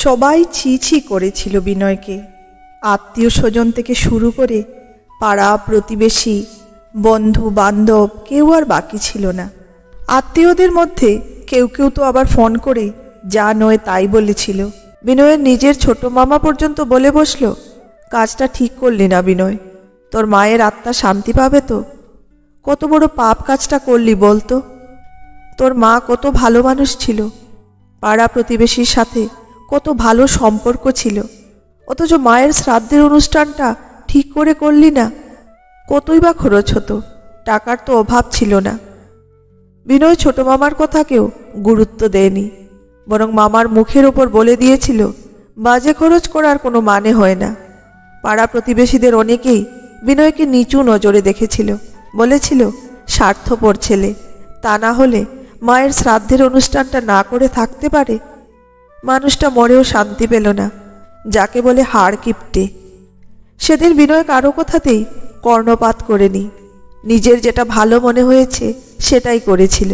সবাই ছি ছি করেছিল বিনয়কে। আত্মীয় স্বজন থেকে শুরু করে পাড়া প্রতিবেশী, বন্ধু বান্ধব কেউ আর বাকি ছিল না। আত্মীয়দের মধ্যে কেউ কেউ তো আবার ফোন করে যা নয় তাই বলেছিল। বিনয়ের নিজের ছোট মামা পর্যন্ত বলে বসল, কাজটা ঠিক করলি না বিনয়, তোর মায়ের আত্মা শান্তি পাবে তো? কত বড় পাপ কাজটা করলি বলতো? তোর মা কত ভালো মানুষ ছিল, পাড়া প্রতিবেশীর সাথে কত ভালো সম্পর্ক ছিল, অথচ মায়ের শ্রাদ্ধের অনুষ্ঠানটা ঠিক করে করলি না। কতই বা খরচ হতো, টাকার তো অভাব ছিল না। বিনয় ছোট মামার কথাকেও গুরুত্ব দেয়নি, বরং মামার মুখের ওপর বলে দিয়েছিল বাজে খরচ করার কোনো মানে হয় না। পাড়া প্রতিবেশীদের অনেকেই বিনয়কে নিচু নজরে দেখেছিল, বলেছিল স্বার্থপর ছেলে, তা না হলে মায়ের শ্রাদ্ধের অনুষ্ঠানটা না করে থাকতে পারে? মানুষটা মরেও শান্তি পেল না, যাকে বলে হাড় কিপটে। সেদিন বিনয় কারো কথাতেই কর্ণপাত করেনি, নিজের যেটা ভালো মনে হয়েছে সেটাই করেছিল।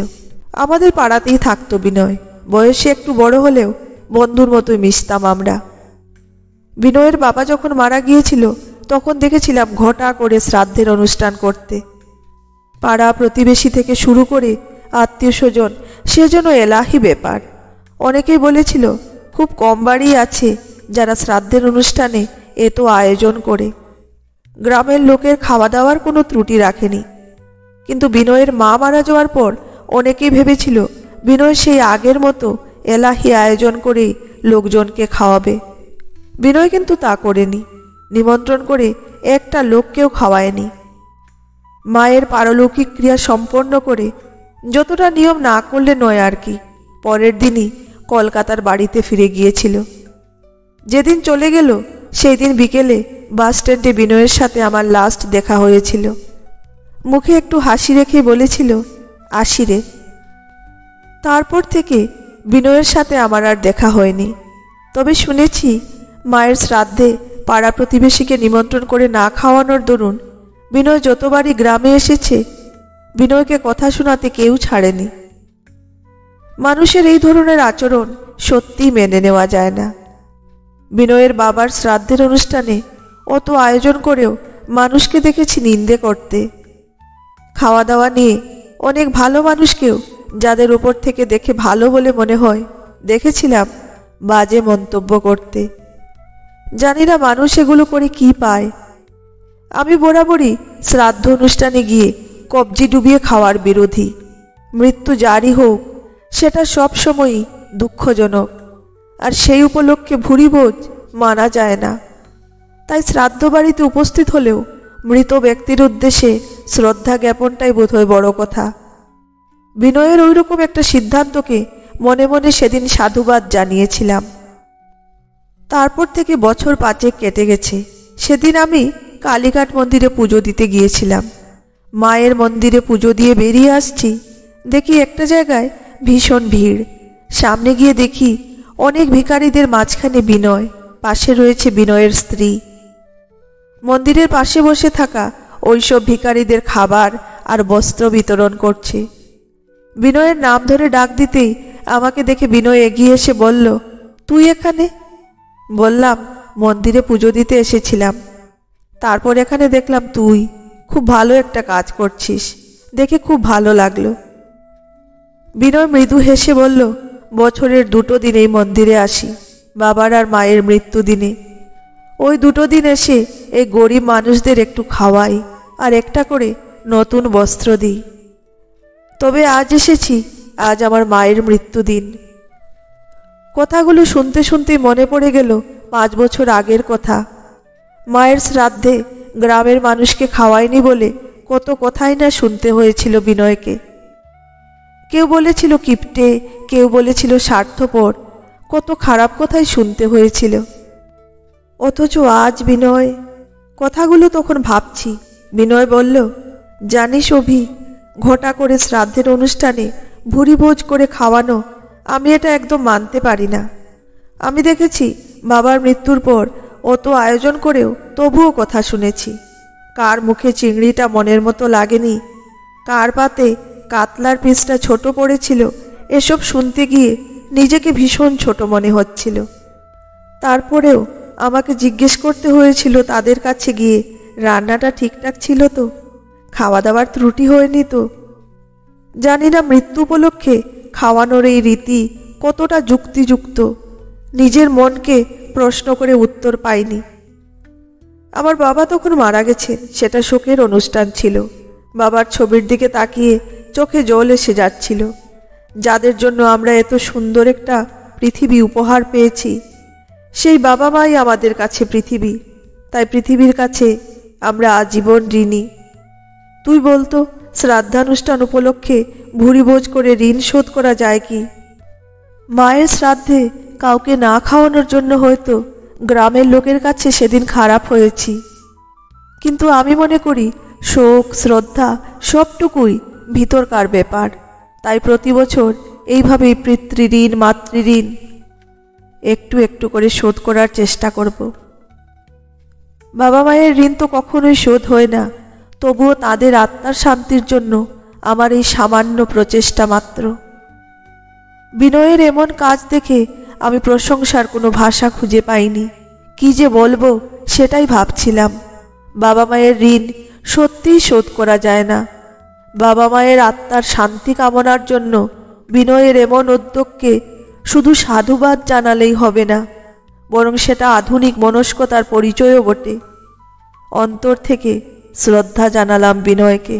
আমাদের পাড়াতেই থাকতো বিনয়, বয়সে একটু বড় হলেও বন্ধুর মতোই মিশতাম আমরা। বিনয়ের বাবা যখন মারা গিয়েছিল তখন দেখেছিলাম ঘটা করে শ্রাদ্ধের অনুষ্ঠান করতে। পাড়া প্রতিবেশী থেকে শুরু করে আত্মীয় স্বজন, সেজন্য এলাহি ব্যাপার। অনেকেই বলেছিল খুব কম বাড়ি আছে যারা শ্রাদ্ধের অনুষ্ঠানে এত আয়োজন করে। গ্রামের লোকের খাওয়া দাওয়ার কোনো ত্রুটি রাখেনি। কিন্তু বিনয়ের মা মারা যাওয়ার পর অনেকেই ভেবেছিল বিনয় সেই আগের মতো এলাহি আয়োজন করেই লোকজনকে খাওয়াবে। বিনয় কিন্তু তা করেনি, নিমন্ত্রণ করে একটা লোককেও খাওয়ায়নি। মায়ের পারলৌকিক ক্রিয়া সম্পন্ন করে, যতটা নিয়ম না করলে নয় আর কি, পরের দিনই কলকাতার বাড়িতে ফিরে গিয়েছিল। যেদিন চলে গেল সেই দিন বিকেলে বাস স্ট্যান্ডে বিনয়ের সাথে আমার লাস্ট দেখা হয়েছিল। মুখে একটু হাসি রেখে বলেছিল, আসি রে। তারপর থেকে বিনয়ের সাথে আমার আর দেখা হয়নি। তবে শুনেছি মায়ের শ্রাদ্ধে পাড়া প্রতিবেশীকে নিমন্ত্রণ করে না খাওয়ানোর দরুন বিনয় যতবারই গ্রামে এসেছে বিনয়কে কথা শোনাতে কেউ ছাড়েনি। মানুষের এই ধরনের আচরণ সত্যিই মেনে নেওয়া যায় না। বিনয়ের বাবার শ্রাদ্ধের অনুষ্ঠানে অত আয়োজন করেও মানুষকে দেখেছি নিন্দে করতে। খাওয়া দাওয়া নিয়ে অনেক ভালো মানুষকেও, যাদের উপর থেকে দেখে ভালো বলে মনে হয়, দেখেছিলাম বাজে মন্তব্য করতে। জানি না মানুষ এগুলো করে কি পায়। আমি বরাবরই শ্রাদ্ধ অনুষ্ঠানে গিয়ে কবজি ডুবিয়ে খাওয়ার বিরোধী। মৃত্যু যারই হোক সেটা সব সময়ই দুঃখজনক, আর সেই উপলক্ষে ভুরিভোজ মানা যায় না। তাই শ্রাদ্ধ বাড়িতে উপস্থিত হলেও মৃত ব্যক্তির উদ্দেশ্যে শ্রদ্ধা জ্ঞাপনটাই বোধহয় বড় কথা। বিনয়ের ওইরকম একটা সিদ্ধান্তকে মনে মনে সেদিন সাধুবাদ জানিয়েছিলাম। তারপর থেকে বছর 5 কেটে গেছে। সেদিন আমি কালীঘাট মন্দিরে পুজো দিতে গিয়েছিলাম। মায়ের মন্দিরে পুজো দিয়ে বেরিয়ে আসছি, দেখি একটা জায়গায় ভীষণ ভিড়। সামনে গিয়ে দেখি অনেক ভিখারিদের মাঝখানে বিনয়, পাশে রয়েছে বিনয়ের স্ত্রী। মন্দিরের পাশে বসে থাকা ওইসব ভিখারিদের খাবার আর বস্ত্র বিতরণ করছে। বিনয়ের নাম ধরে ডাক দিতেই আমাকে দেখে বিনয় এগিয়ে এসে বলল, তুই এখানে? বললাম, মন্দিরে পুজো দিতে এসেছিলাম। তারপর এখানে দেখলাম তুই খুব ভালো একটা কাজ করছিস, দেখে খুব ভালো লাগলো। বিনয় মৃদু হেসে বলল, বছরের 2 দিন এই মন্দিরে আসি, বাবার আর মায়ের মৃত্যু দিনে। ওই 2 দিন এসে এই গরিব মানুষদের একটু খাওয়াই আর একটা করে নতুন বস্ত্র দিই। তবে আজ এসেছি, আজ আমার মায়ের মৃত্যু দিন। কথাগুলো শুনতে শুনতেই মনে পড়ে গেল 5 বছর আগের কথা। মায়ের শ্রাদ্ধে গ্রামের মানুষকে খাওয়ায়নি বলে কত কথাই না শুনতে হয়েছিল বিনয়কে। কেউ বলেছিল কিপটে, কেউ বলেছিল স্বার্থপর, কত খারাপ কথাই শুনতে হয়েছিল। অথচ আজ বিনয়, কথাগুলো তখন ভাবছি। বিনয় বলল, জানিস অভি, ঘটা করে শ্রাদ্ধের অনুষ্ঠানে ভুরিভোজ করে খাওয়ানো, আমি এটা একদম মানতে পারি না। আমি দেখেছি বাবার মৃত্যুর পর অত আয়োজন করেও তবুও কথা শুনেছি। কার মুখে চিংড়িটা মনের মতো লাগেনি, কার পাতে কাতলার পিসটা ছোট পড়েছিল, এসব শুনতে গিয়ে নিজেকে ভীষণ ছোট মনে হচ্ছিল। তারপরেও আমাকে জিজ্ঞেস করতে হয়েছিল তাদের কাছে গিয়ে রান্নাটা ঠিকঠাক ছিল তো, খাওয়া দাওয়ার ত্রুটি হয়নি তো। জানি না মৃত্যু উপলক্ষে খাওয়ানোর এই রীতি কতটা যুক্তিযুক্ত। নিজের মনকে প্রশ্ন করে উত্তর পাইনি। আমার বাবা তখন মারা গেছেন, সেটা শোকের অনুষ্ঠান ছিল। বাবার ছবির দিকে তাকিয়ে চোখে জল এসে যাচ্ছিল। যাদের জন্য আমরা এত সুন্দর একটা পৃথিবী উপহার পেয়েছি, সেই বাবা মাই আমাদের কাছে পৃথিবী। তাই পৃথিবীর কাছে আমরা আজীবন ঋণী। তুই বলতো, শ্রাদ্ধানুষ্ঠান উপলক্ষে ভুরিভোজ করে ঋণ শোধ করা যায় কি? মায়ের শ্রাদ্ধে কাউকে না খাওয়ানোর জন্য হয়তো গ্রামের লোকের কাছে সেদিন খারাপ হয়েছি, কিন্তু আমি মনে করি শোক শ্রদ্ধা সবটুকুই ভিতরকার ব্যাপার। তাই প্রতি বছর এইভাবেই পিতৃঋণ মাতৃঋণ একটু একটু করে শোধ করার চেষ্টা করব। বাবা মায়ের ঋণ তো কখনোই শোধ হয় না, তবুও তাদের আত্মার শান্তির জন্য আমার এই সামান্য প্রচেষ্টা মাত্র। বিনয়ের এমন কাজ দেখে আমি প্রশংসার কোনো ভাষা খুঁজে পাইনি। কি যে বলবো সেটাই ভাবছিলাম। বাবা মায়ের ঋণ সত্যিই শোধ করা যায় না। বাবা মায়ের আত্মার শান্তি কামনার জন্য বিনয়ের এমন উদ্যোগকে শুধু সাধুবাদ জানালেই হবে না, বরং সেটা আধুনিক মনস্কতার পরিচয়ও বটে। অন্তর থেকে শ্রদ্ধা জানালাম বিনয়কে।